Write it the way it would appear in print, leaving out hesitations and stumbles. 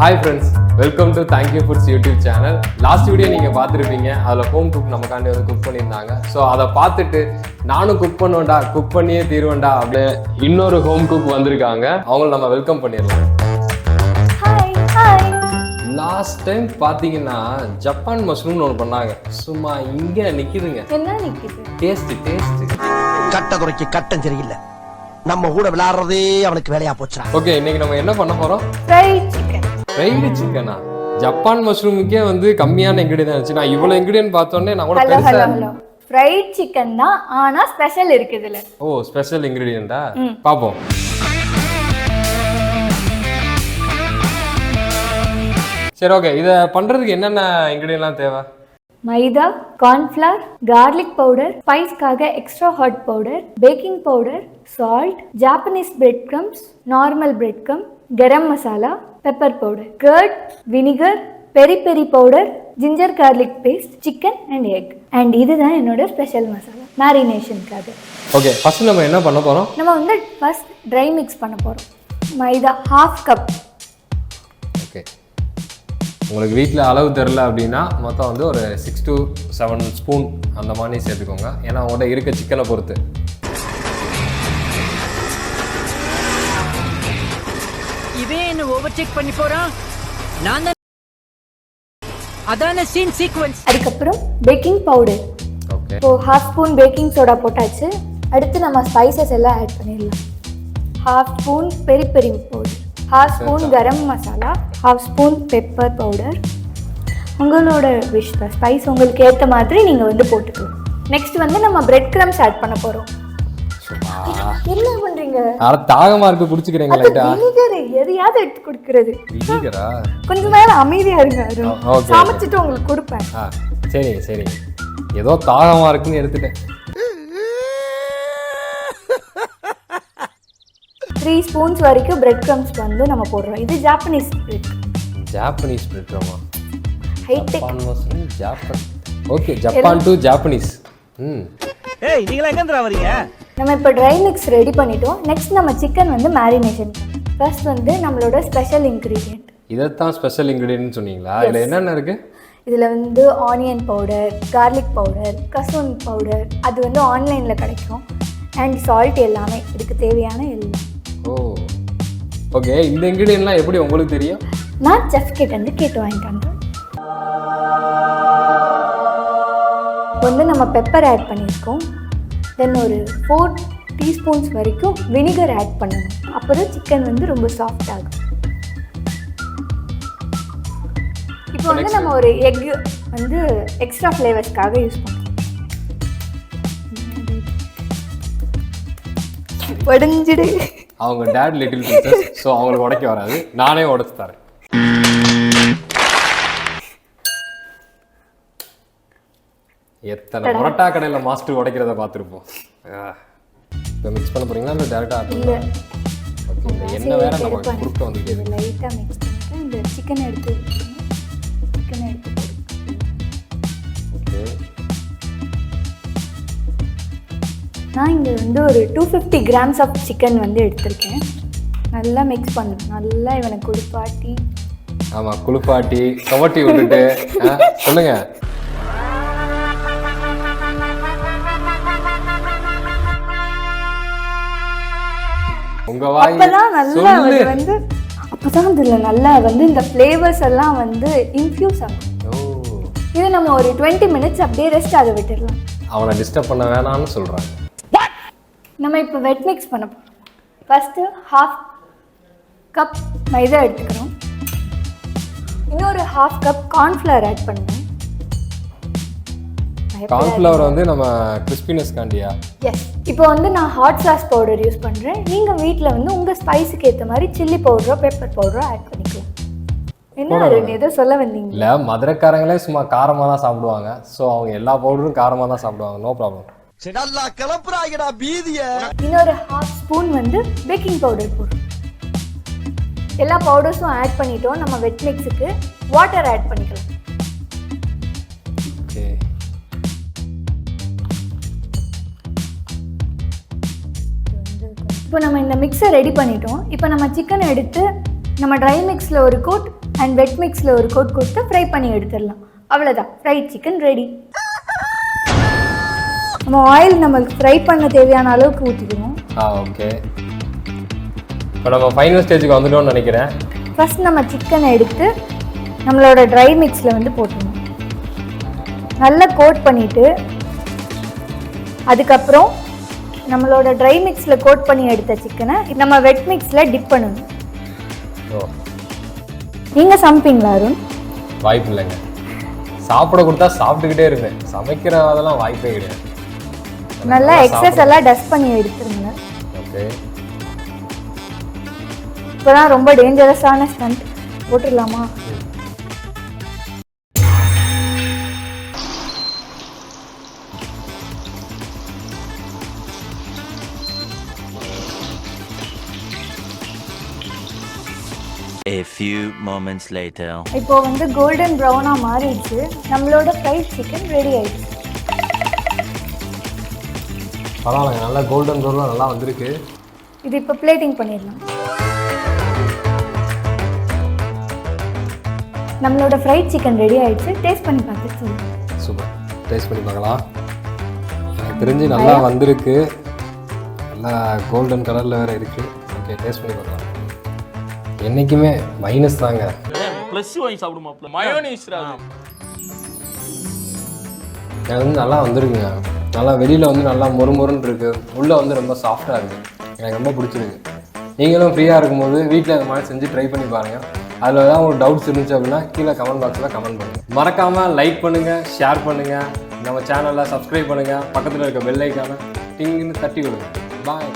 Hi friends, welcome to Thankufoods YouTube channel. Last video நீங்கள் பார்த்துருப்பீங்க, அதில் ஹோம் குக் நமக்காண்டி வந்து குக் பண்ணியிருந்தாங்க. ஸோ அதை பார்த்துட்டு நானும் குக் பண்ணுவேன்டா, குக் பண்ணியே தீருவேன்டா அப்படின்னு இன்னொரு ஹோம் குக் வந்திருக்காங்க. அவங்கள நம்ம வெல்கம் பண்ணிடலாம். லாஸ்ட் டைம் பார்த்தீங்கன்னா ஜப்பான் மஷ்ரூம்னு ஒன்று பண்ணாங்க. சும்மா இங்கே நிற்கிதுங்க. என்ன நிற்கிது? டேஸ்ட் கட்ட குறைக்கு கட்டம் சரியில்லை. நம்ம கூட விளையாடுறதே அவனுக்கு வேலையா போச்சா. ஓகே, இன்னைக்கு நம்ம என்ன பண்ண போறோம்? ஃப்ரைடு சிக்கனா? ஜப்பான் மஷ்ரூமுக்கே வந்து கம்மியான இன்கிரிடியன்ட் இருந்துச்சு. நான் இவ்வளவு இன்கிரிடியன்ட் பார்த்தோன்னே நான் கூட பெருசா ஃப்ரைட் சிக்கன் தான், ஆனா ஸ்பெஷல் இருக்கு இதுல. ஓ, ஸ்பெஷல் இன்கிரிடியன்ட்டா? பாப்போம். சரி, ஓகே. இத பண்றதுக்கு என்னென்ன இன்கிரிடியன்ட்லாம் தேவை? மைதா, கார்ன்ஃப்ளவர், கார்லிக் பவுடர், ஸ்பைஸ்க்காக extra hot powder, baking powder, salt, Japanese bread crumbs, normal bread crumb, garam masala, pepper powder, curd, vinegar, peri peri powder, ginger garlic paste, chicken and egg. And இதுதான் என்னோட ஸ்பெஷல் மசாலா மேரினேஷனுக்காக. Okay, first நம்ம என்ன பண்ண போறோம்? நம்ம வந்து ஃபர்ஸ்ட் ட்ரை மிக்ஸ் பண்ண போறோம். மைதா ½ கப். ஓகே, உங்களுக்கு வீட்டில் அளவு தெரில அப்படின்னா மொத்தம் வந்து ஒரு 6 to 7 ஸ்பூன் அந்த மாதிரி சேர்த்துக்கோங்க. ஏன்னா உங்கள்கிட்ட இருக்க சிக்கனை பொறுத்து. இவன் என்ன ஓவர்டேக் பண்ணி போறான். நான் தான் அதான சீன் சீக்வென்ஸ். அதுக்கப்புறம் பேக்கிங் பவுடர். ஓகே, இப்போ ½ ஸ்பூன் பேக்கிங் சோடா போட்டாச்சு. அடுத்து நம்ம ஸ்பைசஸ் எல்லாம் ஆட் பண்ணிடலாம். ½ ஸ்பூன் பெரி peri powder, ½ spoon garam masala, ½ spoon pepper powder. உங்களோட விஷ் தான், ஸ்பைஸ் உங்களுக்கு ஏற்ற மாதிரி நீங்கள் வந்து போட்டுக்கலாம். நெக்ஸ்ட் வந்து நம்ம பிரெட் க்ரம்ஸ் ஆட் பண்ண போகிறோம். என்ன பண்றீங்க? தாகமா இருக்கு, குடிச்சுக்கிறீங்க. வினிகர் எதையாவது எடுத்து குடிக்கிறது. வினிகரா? கொஞ்ச நேரம் அமைதியா இருங்க, சமைச்சிட்டு உங்களுக்கு கொடுப்பேன். சரி சரி, ஏதோ தாகமா இருக்குன்னு எடுத்துட்டேன். 3 ஸ்பூன்ஸ் வரைக்கும் பிரெட் க்ரம்ஸ் வந்து நம்ம போடுறோம். இது ஜாப்பனீஸ் பிரெட். ஜாப்பனீஸ் பிரெட் ரோமா? Hitech Japan. Okay, Japan to Japanese. ஏய், நீங்க எங்கேந்திரா வரீங்க? நம்ம இப்போ ட்ரை மிக்ஸ் ரெடி பண்ணிட்டோம். நெக்ஸ்ட் நம்ம சிக்கன் வந்து மேரினேஷன் பண்ணணும். ஃபர்ஸ்ட் வந்து நம்மளோட ஸ்பெஷல் இன்க்ரீடியன்ட். இதைத்தான் ஸ்பெஷல் இன்க்ரீடியன்ட் சொன்னீங்களா? இதில் என்னென்ன இருக்கு? இதில் வந்து ஆனியன் பவுடர், கார்லிக் பவுடர், கசூன் பவுடர், அது வந்து ஆன்லைனில் கிடைக்கும். அண்ட் சால்ட், எல்லாமே இதுக்கு தேவையான எல்லாம். ஓ, ஓகே. இந்த இன்க்ரீடியன்ட்லாம் எப்படி உங்களுக்கு தெரியும்? நான் செஃப் கிட்ட வந்து கேட்டு வாங்கிட்டு வந்தேன். வந்து நம்ம பெப்பர் ஆட் பண்ணியிருக்கோம். தென் ஒரு 4 டீஸ்பூன்ஸ் வரைக்கும் வினிகர் ஆட் பண்ணணும். அப்புறம் சிக்கன் வந்து ரொம்ப சாஃப்ட் ஆகும். இப்போ வந்து நம்ம ஒரு எக் வந்து எக்ஸ்ட்ரா ஃப்ளேவர்ஸ்க்காக யூஸ் பண்ணுறோம். உடஞ்சிடு. அவங்க டேட் லிட்டில் பிரின்சஸ், ஸோ அவங்களுக்கு உடைக்க வராது, நானே உடைச்சு தரேன். எத்தனை பரோட்டா கடையில் மாஸ்டர் உடைக்கிறத பார்த்துருப்போம். இப்போ மிக்ஸ் பண்ண போறீங்களா இல்லை டேரெக்டாக? இல்லை, ஓகே. இந்த எண்ணெய் வேற நமக்கு குறுக்க வந்துட்டு லைட்டாக மிக்ஸ் பண்ணிட்டு இந்த சிக்கனை எடுத்து ஓகே. நான் இங்கே வந்து ஒரு 250 கிராம்ஸ் ஆஃப் சிக்கன் வந்து எடுத்திருக்கேன். நல்லா மிக்ஸ் பண்ணணும். நல்லா இவனை குளிப்பாட்டி, ஆமாம், குளிப்பாட்டி கவட்டி விட்டுட்டு சொல்லுங்க. உங்க வாய் அப்பதான் நல்லா வந்து அப்பதான் இதுல நல்லா வந்து இந்த ஃப்ளேவர்ஸ் எல்லாம் வந்து இன்ஃபியூஸ் ஆகும். இது நம்ம ஒரு 20 மினிட்ஸ் அப்படியே ரெஸ்ட் ஆக விட்டுடலாம். அவனை டிஸ்டர்ப் பண்ண வேணாம்னு சொல்றாங்க. நம்ம இப்போ வெட் மிக்ஸ் பண்ண போறோம். ஃபர்ஸ்ட் ½ கப் மைதா எடுத்துக்கிறோம். இன்னொரு ½ கப் கார்ன்ஃப்ளவர் ஆட் பண்ணுவோம். கார்ன்ஃப்ளவர் வந்து நம்ம கிறிஸ்பினஸ் காண்டியா? எஸ். இப்போ வந்து நான் ஹாட் சாஸ் பவுடர் யூஸ் பண்ணுறேன். நீங்கள் வீட்டில் வந்து உங்கள் ஸ்பைஸுக்கு ஏற்ற மாதிரி சில்லி பவுடரோ பெப்பர் பவுடரோ ஆட் பண்ணிக்கலாம். என்ன ஏதோ சொல்ல வந்தீங்க? இல்லை, மதுரைக்காரங்களே சும்மா காரமாக தான் சாப்பிடுவாங்க. ஸோ அவங்க எல்லா பவுடரும் காரமாக தான் சாப்பிடுவாங்க. No problem. இன்னொரு ½ ஸ்பூன் வந்து பேக்கிங் பவுடர் போடுறோம். எல்லா பவுடர்ஸும் ஆட் பண்ணிட்டோம். நம்ம வெட் மிக்ஸுக்கு வாட்டர் ஆட் பண்ணிக்கலாம். ஓகே. இப்போ நம்ம இந்த மிக்ஸை ரெடி பண்ணிட்டோம். இப்போ நம்ம சிக்கனை எடுத்து நம்ம ட்ரை மிக்ஸில் ஒரு கோட் அண்ட் வெட் மிக்ஸில் ஒரு கோட் கொடுத்து ஃப்ரை பண்ணி எடுத்துடலாம். அவ்வளோதான், ஃப்ரைட் சிக்கன் ரெடி. நம்ம ஆயில் நம்மளுக்கு ஃப்ரை பண்ண தேவையான அளவுக்கு ஊற்றிக்கணும். ஓகே. இப்போ நம்ம ஃபைனல் ஸ்டேஜுக்கு வந்துட்டோம்னு நினைக்கிறேன். ஃபர்ஸ்ட் நம்ம சிக்கனை எடுத்து நம்மளோட ட்ரை மிக்ஸில் வந்து போட்டுடணும். நல்லா கோட் பண்ணிவிட்டு அதுக்கப்புறம் நம்மளோட ட்ரை மிக்ஸில் கோட் பண்ணி எடுத்த சிக்கனை நம்ம வெட் மிக்ஸில் டிப் பண்ணணும். நீங்கள் சமைப்பீங்களா அருண்? வாய்ப்பு இல்லைங்க. சாப்பிட கொடுத்தா சாப்பிட்டுக்கிட்டே இருப்பேன். சமைக்கிற அதெல்லாம் வாய்ப்பே கிடையாது. நல்லா எக்ஸஸ் எல்லாம் டஸ்ட் பண்ணி எடுத்துருங்க. ஓகே. இப்போதான் ரொம்ப டேஞ்சரஸான stunt போட்டுடலாமா? A few moments later. இப்போ வந்து கோல்டன் ப்ரௌனா மாறிடுச்சு. நம்மளோட ஃப்ரைட் சிக்கன் ரெடி ஆயிடுச்சு. பரவாயில்லைங்க, நல்லா கோல்டன் ப்ரௌனாக நல்லா வந்திருக்கு. இது இப்போ பிளேட்டிங் பண்ணிடலாம். நம்மளோட ஃப்ரைட் சிக்கன் ரெடி ஆயிடுச்சு. டேஸ்ட் பண்ணி பார்த்து சொல்லுங்க. சூப்பர், டேஸ்ட் பண்ணி பார்க்கலாம். எனக்கு தெரிஞ்சு நல்லா வந்திருக்கு. நல்லா கோல்டன் கலரில் வேறு இருக்குது. ஓகே, டேஸ்ட் பண்ணி பார்க்கலாம். என்றைக்குமே மைனஸ் தாங்க. ப்ளஸ் வாங்கி சாப்பிடுமாப்ல மயோனீஸ். எனக்கு வந்து நல்லா வந்திருக்குங்க. நல்லா வெளியில் வந்து நல்லா மொறுமொறுன்னு இருக்குது. உள்ளே வந்து ரொம்ப சாஃப்டாக இருக்குது. எனக்கு ரொம்ப பிடிச்சிருக்கு. நீங்களும் ஃப்ரீயாக இருக்கும்போது வீட்டில் இந்த மாதிரி செஞ்சு ட்ரை பண்ணி பாருங்கள். அதில் ஏதாவது ஒரு டவுட்ஸ் இருந்துச்சு அப்படின்னா கீழே கமெண்ட் பாக்ஸில் கமெண்ட் பண்ணுங்கள். மறக்காமல் லைக் பண்ணுங்கள், ஷேர் பண்ணுங்கள், நம்ம சேனலில் சப்ஸ்கிரைப் பண்ணுங்கள், பக்கத்தில் இருக்க பெல் ஐக்கானை டிங்குன்னு தட்டி விடுங்க. பாய்.